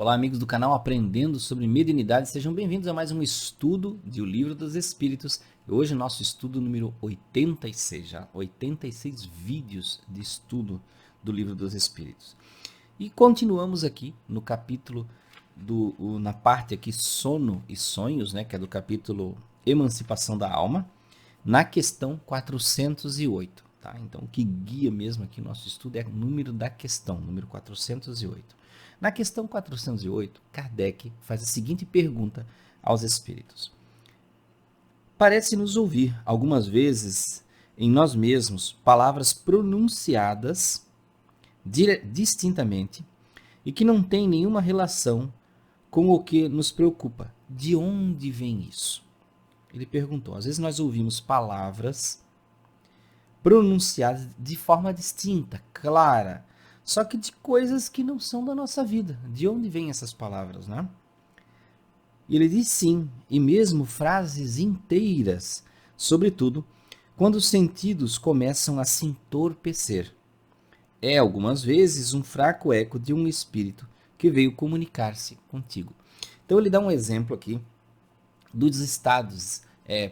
Olá, amigos do canal Aprendendo sobre Mediunidade, sejam bem-vindos a mais um estudo de O Livro dos Espíritos. Hoje nosso estudo número 86, já 86 vídeos de estudo do Livro dos Espíritos. E continuamos aqui no capítulo, na parte aqui Sono e Sonhos, né, que é do capítulo Emancipação da Alma, na questão 408. Tá? Então o que guia mesmo aqui o nosso estudo é o número da questão, número 408. Na questão 408, Kardec faz a seguinte pergunta aos espíritos. Parece-nos ouvir, algumas vezes, em nós mesmos, palavras pronunciadas distintamente e que não têm nenhuma relação com o que nos preocupa. De onde vem isso? Ele perguntou. Às vezes nós ouvimos palavras pronunciadas de forma distinta, clara, só que de coisas que não são da nossa vida. De onde vêm essas palavras, né? E ele diz sim, e mesmo frases inteiras, sobretudo quando os sentidos começam a se entorpecer. É, algumas vezes, um fraco eco de um espírito que veio comunicar-se contigo. Então ele dá um exemplo aqui dos estados,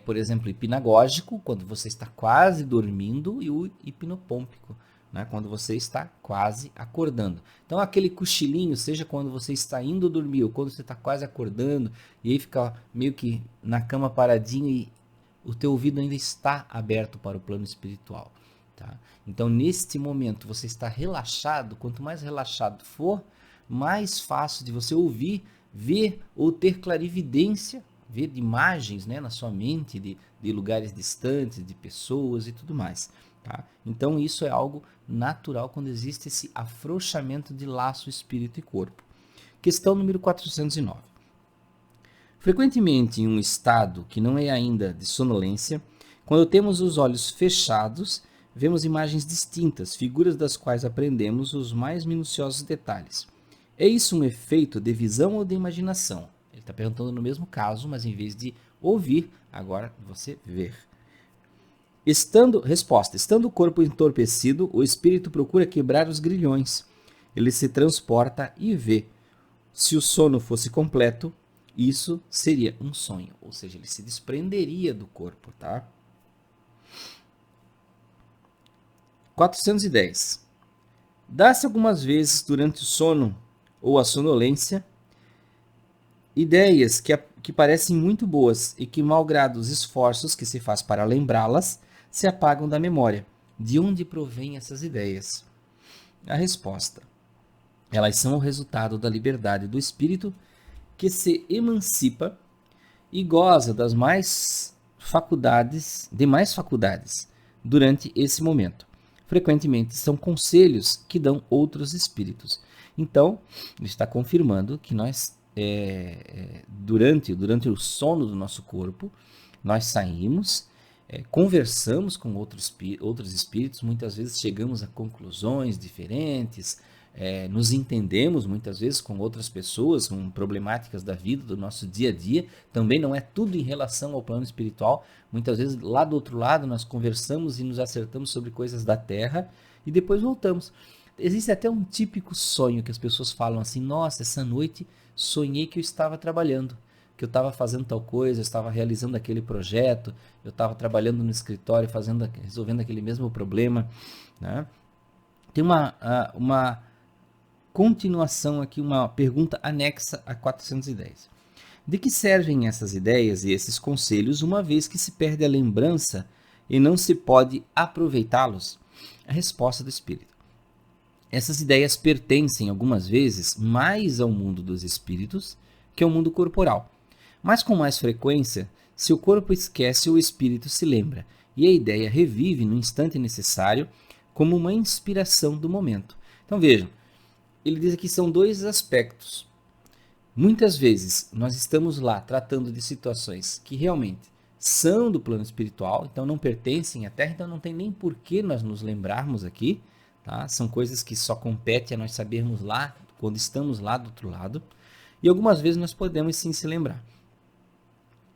por exemplo, hipnagógico, quando você está quase dormindo, e o hipnopômpico, né, quando você está quase acordando. Então aquele cochilinho, seja quando você está indo dormir ou quando você está quase acordando, e aí fica meio que na cama paradinho e o teu ouvido ainda está aberto para o plano espiritual. Tá? Então neste momento você está relaxado, quanto mais relaxado for, mais fácil de você ouvir, ver ou ter clarividência, ver imagens, né, na sua mente de lugares distantes, de pessoas e tudo mais. Tá? Então isso é algo natural quando existe esse afrouxamento de laço espírito e corpo. Questão número 409. Frequentemente em um estado que não é ainda de sonolência, quando temos os olhos fechados, vemos imagens distintas, figuras das quais aprendemos os mais minuciosos detalhes. É isso um efeito de visão ou de imaginação? Ele está perguntando no mesmo caso, mas em vez de ouvir, agora você ver. Estando o corpo entorpecido, o espírito procura quebrar os grilhões. Ele se transporta e vê. Se o sono fosse completo, isso seria um sonho, ou seja, ele se desprenderia do corpo, tá? 410. Dá-se algumas vezes durante o sono ou a sonolência ideias que parecem muito boas e que, malgrado os esforços que se faz para lembrá-las, se apagam da memória. De onde provêm essas ideias? A resposta: elas são o resultado da liberdade do espírito que se emancipa e goza das demais faculdades durante esse momento. Frequentemente são conselhos que dão outros espíritos. Então, ele está confirmando que nós, durante o sono do nosso corpo, nós saímos, conversamos com outros espíritos, muitas vezes chegamos a conclusões diferentes, nos entendemos muitas vezes com outras pessoas, com problemáticas da vida, do nosso dia a dia. Também não é tudo em relação ao plano espiritual. Muitas vezes lá do outro lado nós conversamos e nos acertamos sobre coisas da terra e depois voltamos. Existe até um típico sonho que as pessoas falam assim: nossa, essa noite sonhei que eu estava trabalhando, que eu estava fazendo tal coisa, eu estava realizando aquele projeto, eu estava trabalhando no escritório, resolvendo aquele mesmo problema, né? Tem uma continuação aqui, uma pergunta anexa a 410. De que servem essas ideias e esses conselhos, uma vez que se perde a lembrança e não se pode aproveitá-los? A resposta do espírito: essas ideias pertencem, algumas vezes, mais ao mundo dos espíritos que ao mundo corporal. Mas com mais frequência, se o corpo esquece, o espírito se lembra, e a ideia revive no instante necessário como uma inspiração do momento. Então vejam, ele diz aqui que são dois aspectos. Muitas vezes nós estamos lá tratando de situações que realmente são do plano espiritual, então não pertencem à Terra, então não tem nem por que nós nos lembrarmos aqui. Tá? São coisas que só compete a nós sabermos lá, quando estamos lá do outro lado. E algumas vezes nós podemos sim se lembrar.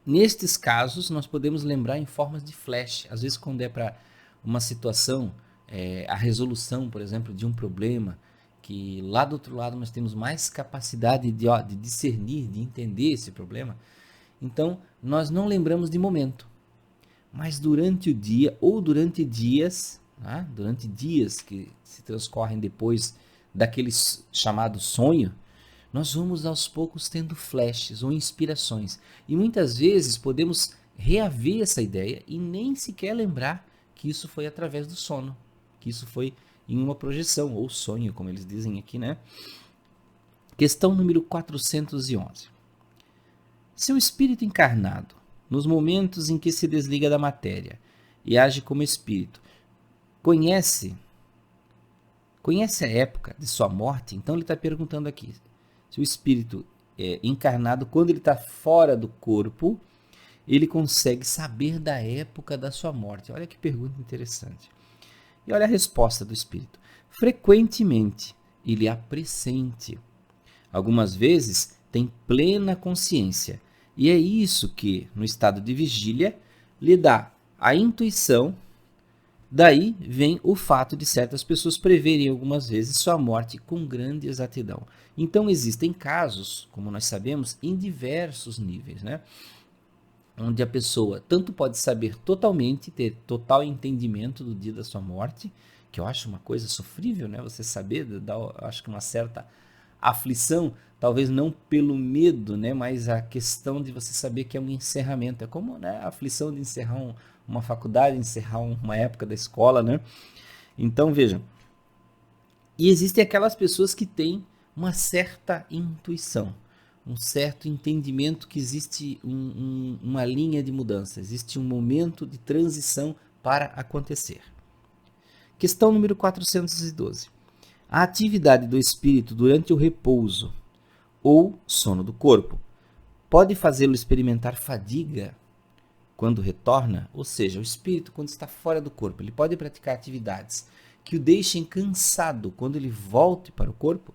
Nestes casos, nós podemos lembrar em formas de flash. Às vezes, quando é para uma situação, a resolução, por exemplo, de um problema que lá do outro lado nós temos mais capacidade de discernir, de entender esse problema, então nós não lembramos de momento. Mas durante o dia ou durante dias, né, durante dias que se transcorrem depois daquele chamado sonho, nós vamos aos poucos tendo flashes ou inspirações. E muitas vezes podemos reaver essa ideia e nem sequer lembrar que isso foi através do sono, que isso foi em uma projeção ou sonho, como eles dizem aqui, né? Questão número 411. Seu espírito encarnado, nos momentos em que se desliga da matéria e age como espírito, conhece a época de sua morte? Então ele está perguntando aqui, se o espírito encarnado, quando ele está fora do corpo, ele consegue saber da época da sua morte. Olha que pergunta interessante. E olha a resposta do espírito. Frequentemente ele a pressente. Algumas vezes tem plena consciência. E é isso que, no estado de vigília, lhe dá a intuição. Daí vem o fato de certas pessoas preverem algumas vezes sua morte com grande exatidão. Então existem casos, como nós sabemos, em diversos níveis, né? Onde a pessoa tanto pode saber totalmente, ter total entendimento do dia da sua morte, que eu acho uma coisa sofrível, né? Você saber, dá, acho que uma certa aflição, talvez não pelo medo, né? Mas a questão de você saber que é um encerramento. É como, né, a aflição de encerrar uma faculdade, encerrar uma época da escola, né? Então, vejam. E existem aquelas pessoas que têm uma certa intuição, um certo entendimento que existe uma linha de mudança, existe um momento de transição para acontecer. Questão número 412. A atividade do espírito durante o repouso ou sono do corpo pode fazê-lo experimentar fadiga quando retorna? Ou seja, o espírito, quando está fora do corpo, ele pode praticar atividades que o deixem cansado quando ele volte para o corpo?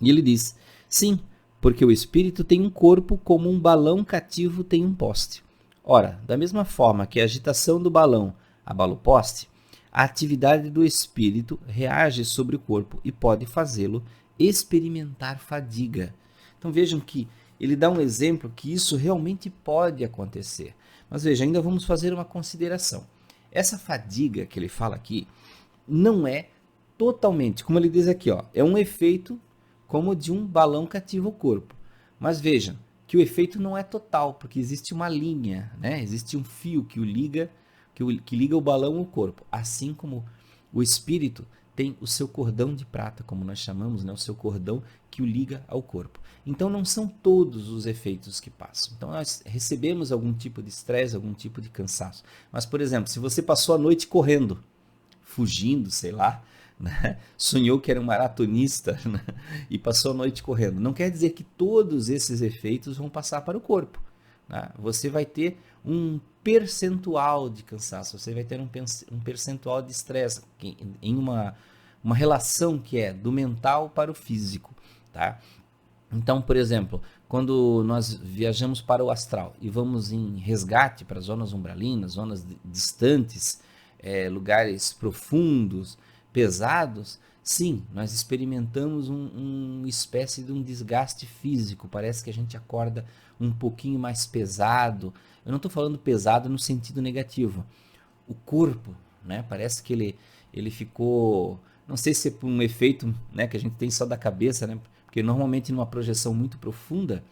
E ele diz, sim, porque o espírito tem um corpo como um balão cativo tem um poste. Ora, da mesma forma que a agitação do balão abala o poste, a atividade do espírito reage sobre o corpo e pode fazê-lo experimentar fadiga. Então vejam que ele dá um exemplo que isso realmente pode acontecer. Mas veja, ainda vamos fazer uma consideração. Essa fadiga que ele fala aqui não é totalmente, como ele diz aqui, ó, é um efeito como de um balão cativa o corpo. Mas vejam que o efeito não é total, porque existe uma linha, né? Existe um fio que liga o balão ao corpo. Assim como o espírito tem o seu cordão de prata, como nós chamamos, né? O seu cordão que o liga ao corpo. Então não são todos os efeitos que passam. Então nós recebemos algum tipo de estresse, algum tipo de cansaço. Mas, por exemplo, se você passou a noite correndo, fugindo, sei lá, né? Sonhou que era um maratonista, né? E passou a noite correndo, não quer dizer que todos esses efeitos vão passar para o corpo, né? Você vai ter um percentual de cansaço, você vai ter um percentual de estresse em uma relação que é do mental para o físico, tá? Então, por exemplo, quando nós viajamos para o astral e vamos em resgate para zonas umbralinas, zonas distantes, lugares profundos, pesados, sim, nós experimentamos uma espécie de um desgaste físico, parece que a gente acorda um pouquinho mais pesado. Eu não estou falando pesado no sentido negativo. O corpo, né, parece que ele ficou, não sei se é por um efeito, né, que a gente tem só da cabeça, né, porque normalmente numa projeção muito profunda,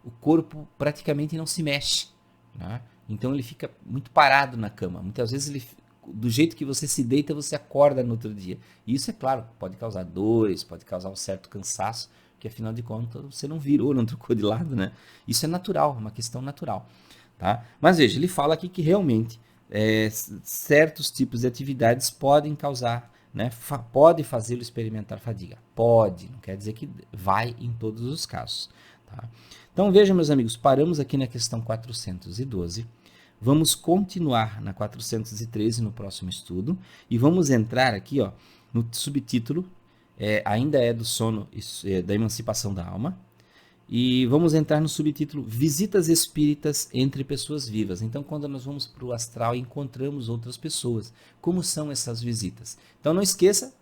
o corpo praticamente não se mexe, né? Então ele fica muito parado na cama. Muitas vezes do jeito que você se deita, você acorda no outro dia. E isso, é claro, pode causar dores, pode causar um certo cansaço, porque afinal de contas você não virou, não trocou de lado, né? Isso é natural, é uma questão natural, tá? Mas veja, ele fala aqui que realmente certos tipos de atividades podem causar, né? Pode fazê-lo experimentar fadiga. Pode, não quer dizer que vai em todos os casos, tá? Então veja, meus amigos, paramos aqui na questão 412. Vamos continuar na 413 no próximo estudo e vamos entrar aqui, ó, no subtítulo, ainda é do sono, da emancipação da alma, e vamos entrar no subtítulo Visitas Espíritas entre Pessoas Vivas. Então, quando nós vamos para o astral e encontramos outras pessoas, como são essas visitas? Então, não esqueça,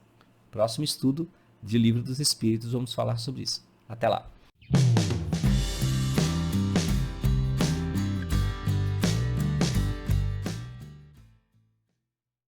próximo estudo, de Livro dos Espíritos, vamos falar sobre isso. Até lá!